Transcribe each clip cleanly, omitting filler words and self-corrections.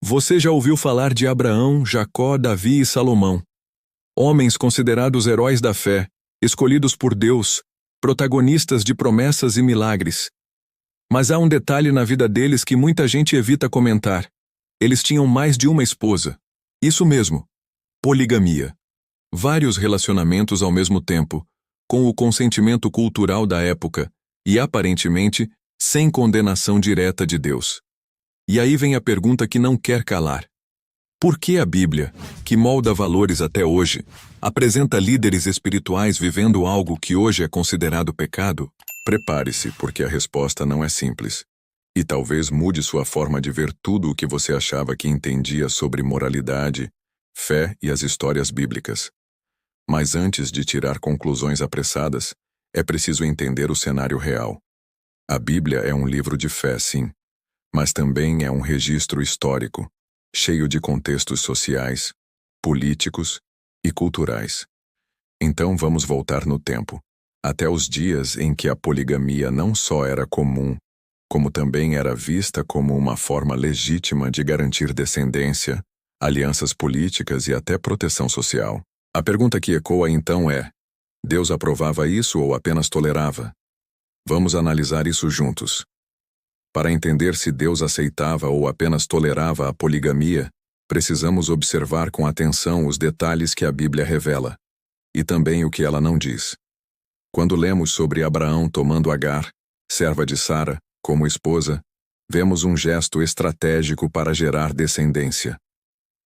Você já ouviu falar de Abraão, Jacó, Davi e Salomão, homens considerados heróis da fé, escolhidos por Deus, protagonistas de promessas e milagres. Mas há um detalhe na vida deles que muita gente evita comentar. Eles tinham mais de uma esposa. Isso mesmo, poligamia. Vários relacionamentos ao mesmo tempo, com o consentimento cultural da época e, aparentemente, sem condenação direta de Deus. E aí vem a pergunta que não quer calar. Por que a Bíblia, que molda valores até hoje, apresenta líderes espirituais vivendo algo que hoje é considerado pecado? Prepare-se, porque a resposta não é simples. E talvez mude sua forma de ver tudo o que você achava que entendia sobre moralidade, fé e as histórias bíblicas. Mas antes de tirar conclusões apressadas, é preciso entender o cenário real. A Bíblia é um livro de fé, sim, mas também é um registro histórico, cheio de contextos sociais, políticos e culturais. Então vamos voltar no tempo, até os dias em que a poligamia não só era comum, como também era vista como uma forma legítima de garantir descendência, alianças políticas e até proteção social. A pergunta que ecoa então é: Deus aprovava isso ou apenas tolerava? Vamos analisar isso juntos. Para entender se Deus aceitava ou apenas tolerava a poligamia, precisamos observar com atenção os detalhes que a Bíblia revela, e também o que ela não diz. Quando lemos sobre Abraão tomando Agar, serva de Sara, como esposa, vemos um gesto estratégico para gerar descendência.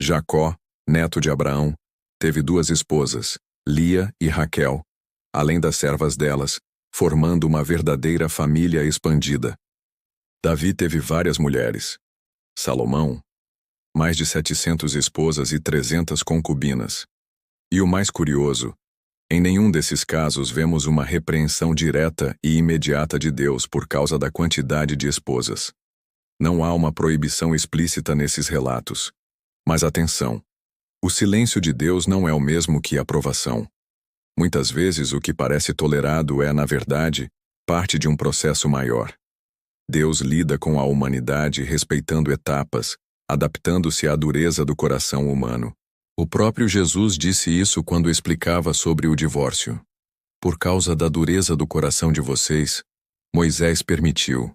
Jacó, neto de Abraão, teve duas esposas, Lia e Raquel, além das servas delas, formando uma verdadeira família expandida. Davi teve várias mulheres. Salomão, mais de 700 esposas e 300 concubinas. E o mais curioso, em nenhum desses casos vemos uma repreensão direta e imediata de Deus por causa da quantidade de esposas. Não há uma proibição explícita nesses relatos. Mas atenção, o silêncio de Deus não é o mesmo que aprovação. Muitas vezes o que parece tolerado é, na verdade, parte de um processo maior. Deus lida com a humanidade respeitando etapas, adaptando-se à dureza do coração humano. O próprio Jesus disse isso quando explicava sobre o divórcio. Por causa da dureza do coração de vocês, Moisés permitiu,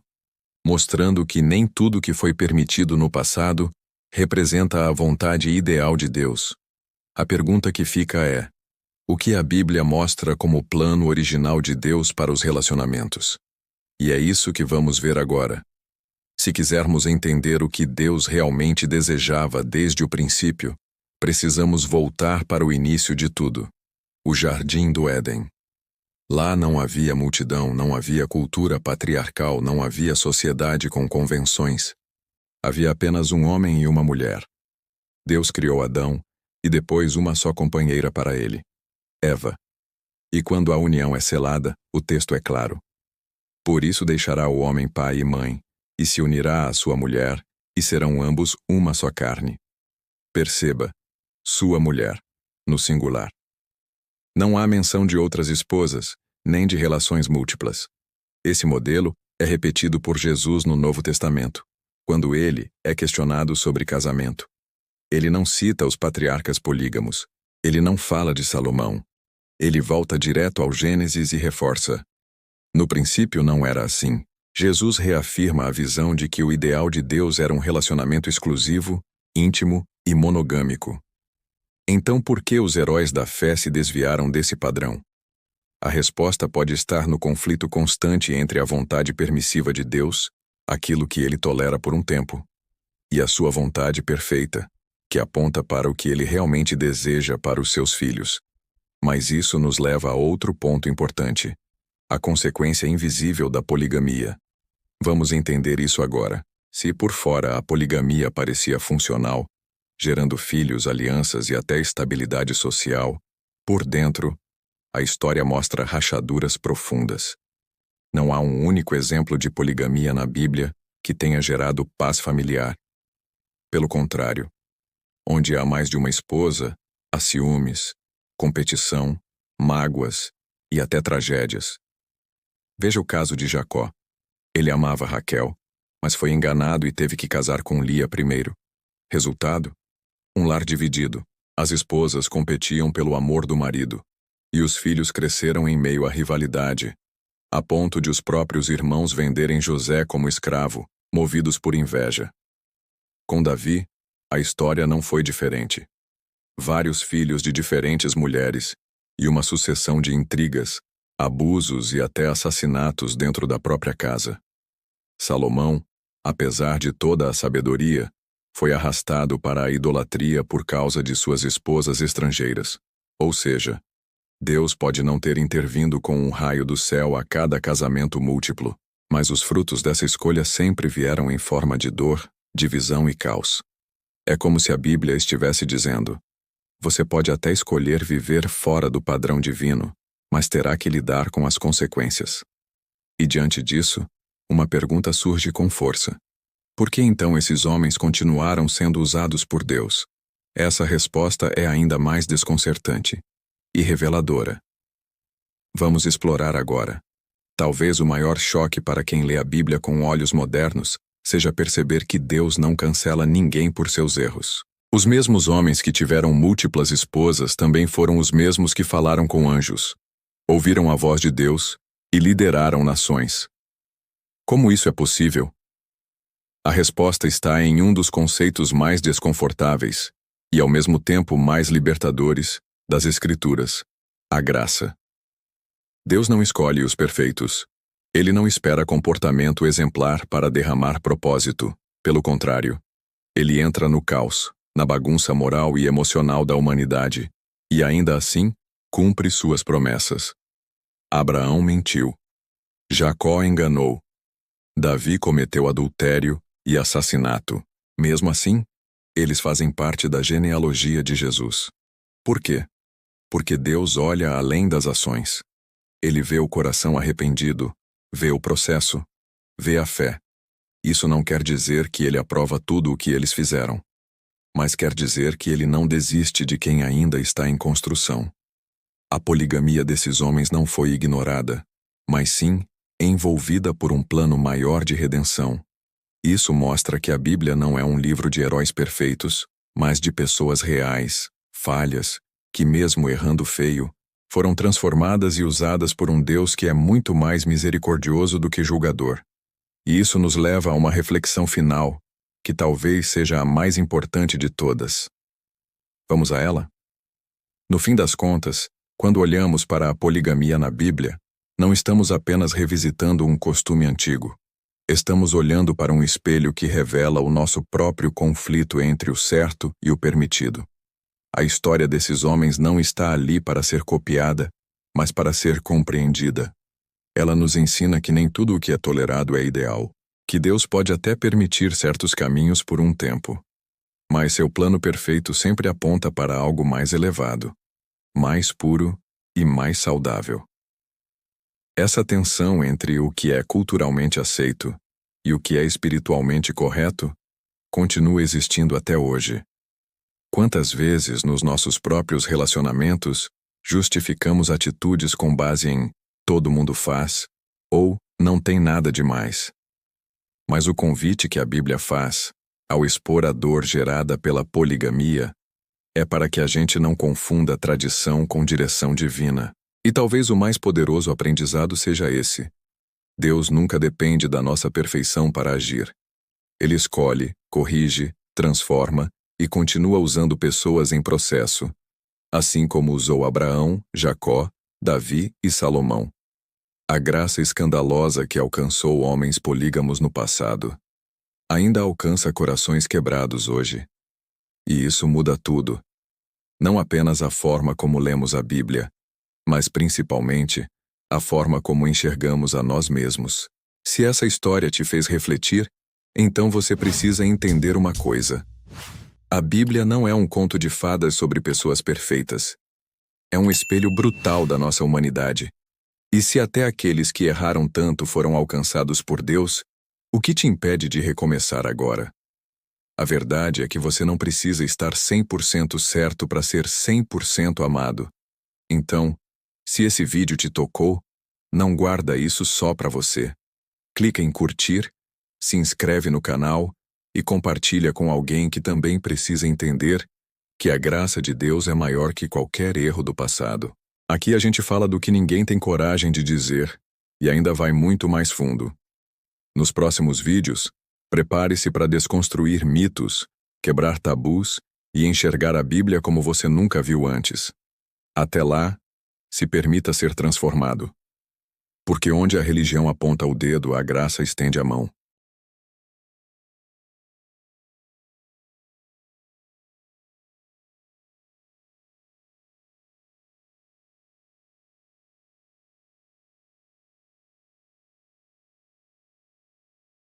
mostrando que nem tudo que foi permitido no passado representa a vontade ideal de Deus. A pergunta que fica é: o que a Bíblia mostra como o plano original de Deus para os relacionamentos? E é isso que vamos ver agora. Se quisermos entender o que Deus realmente desejava desde o princípio, precisamos voltar para o início de tudo, o Jardim do Éden. Lá não havia multidão, não havia cultura patriarcal, não havia sociedade com convenções. Havia apenas um homem e uma mulher. Deus criou Adão, e depois uma só companheira para ele, Eva. E quando a união é selada, o texto é claro. Por isso deixará o homem pai e mãe, e se unirá à sua mulher, e serão ambos uma só carne. Perceba, sua mulher, no singular. Não há menção de outras esposas, nem de relações múltiplas. Esse modelo é repetido por Jesus no Novo Testamento, quando ele é questionado sobre casamento. Ele não cita os patriarcas polígamos, ele não fala de Salomão. Ele volta direto ao Gênesis e reforça: no princípio não era assim. Jesus reafirma a visão de que o ideal de Deus era um relacionamento exclusivo, íntimo e monogâmico. Então por que os heróis da fé se desviaram desse padrão? A resposta pode estar no conflito constante entre a vontade permissiva de Deus, aquilo que ele tolera por um tempo, e a sua vontade perfeita, que aponta para o que ele realmente deseja para os seus filhos. Mas isso nos leva a outro ponto importante: a consequência invisível da poligamia. Vamos entender isso agora. Se por fora a poligamia parecia funcional, gerando filhos, alianças e até estabilidade social, por dentro, a história mostra rachaduras profundas. Não há um único exemplo de poligamia na Bíblia que tenha gerado paz familiar. Pelo contrário, onde há mais de uma esposa, há ciúmes, competição, mágoas e até tragédias. Veja o caso de Jacó. Ele amava Raquel, mas foi enganado e teve que casar com Lia primeiro. Resultado? Um lar dividido. As esposas competiam pelo amor do marido. E os filhos cresceram em meio à rivalidade, a ponto de os próprios irmãos venderem José como escravo, movidos por inveja. Com Davi, a história não foi diferente. Vários filhos de diferentes mulheres e uma sucessão de intrigas, abusos e até assassinatos dentro da própria casa. Salomão, apesar de toda a sabedoria, foi arrastado para a idolatria por causa de suas esposas estrangeiras. Ou seja, Deus pode não ter intervindo com um raio do céu a cada casamento múltiplo, mas os frutos dessa escolha sempre vieram em forma de dor, divisão e caos. É como se a Bíblia estivesse dizendo: você pode até escolher viver fora do padrão divino, mas terá que lidar com as consequências. E diante disso, uma pergunta surge com força. Por que então esses homens continuaram sendo usados por Deus? Essa resposta é ainda mais desconcertante e reveladora. Vamos explorar agora. Talvez o maior choque para quem lê a Bíblia com olhos modernos seja perceber que Deus não cancela ninguém por seus erros. Os mesmos homens que tiveram múltiplas esposas também foram os mesmos que falaram com anjos, ouviram a voz de Deus e lideraram nações. Como isso é possível? A resposta está em um dos conceitos mais desconfortáveis e, ao mesmo tempo, mais libertadores das Escrituras: a graça. Deus não escolhe os perfeitos. Ele não espera comportamento exemplar para derramar propósito. Pelo contrário, ele entra no caos, na bagunça moral e emocional da humanidade, e ainda assim, cumpre suas promessas. Abraão mentiu. Jacó enganou. Davi cometeu adultério e assassinato. Mesmo assim, eles fazem parte da genealogia de Jesus. Por quê? Porque Deus olha além das ações. Ele vê o coração arrependido, vê o processo, vê a fé. Isso não quer dizer que ele aprova tudo o que eles fizeram, mas quer dizer que ele não desiste de quem ainda está em construção. A poligamia desses homens não foi ignorada, mas sim envolvida por um plano maior de redenção. Isso mostra que a Bíblia não é um livro de heróis perfeitos, mas de pessoas reais, falhas, que mesmo errando feio, foram transformadas e usadas por um Deus que é muito mais misericordioso do que julgador. E isso nos leva a uma reflexão final, que talvez seja a mais importante de todas. Vamos a ela? No fim das contas, quando olhamos para a poligamia na Bíblia, não estamos apenas revisitando um costume antigo. Estamos olhando para um espelho que revela o nosso próprio conflito entre o certo e o permitido. A história desses homens não está ali para ser copiada, mas para ser compreendida. Ela nos ensina que nem tudo o que é tolerado é ideal, que Deus pode até permitir certos caminhos por um tempo, mas seu plano perfeito sempre aponta para algo mais elevado, mais puro e mais saudável. Essa tensão entre o que é culturalmente aceito e o que é espiritualmente correto continua existindo até hoje. Quantas vezes nos nossos próprios relacionamentos justificamos atitudes com base em "todo mundo faz" ou "não tem nada demais"? Mas o convite que a Bíblia faz, ao expor a dor gerada pela poligamia, é para que a gente não confunda tradição com direção divina. E talvez o mais poderoso aprendizado seja esse: Deus nunca depende da nossa perfeição para agir. Ele escolhe, corrige, transforma e continua usando pessoas em processo, assim como usou Abraão, Jacó, Davi e Salomão. A graça escandalosa que alcançou homens polígamos no passado ainda alcança corações quebrados hoje. E isso muda tudo. Não apenas a forma como lemos a Bíblia, mas principalmente a forma como enxergamos a nós mesmos. Se essa história te fez refletir, então você precisa entender uma coisa. A Bíblia não é um conto de fadas sobre pessoas perfeitas. É um espelho brutal da nossa humanidade. E se até aqueles que erraram tanto foram alcançados por Deus, o que te impede de recomeçar agora? A verdade é que você não precisa estar 100% certo para ser 100% amado. Então, se esse vídeo te tocou, não guarda isso só para você. Clica em curtir, se inscreve no canal e compartilha com alguém que também precisa entender que a graça de Deus é maior que qualquer erro do passado. Aqui a gente fala do que ninguém tem coragem de dizer e ainda vai muito mais fundo. Nos próximos vídeos, prepare-se para desconstruir mitos, quebrar tabus e enxergar a Bíblia como você nunca viu antes. Até lá, se permita ser transformado. Porque onde a religião aponta o dedo, a graça estende a mão.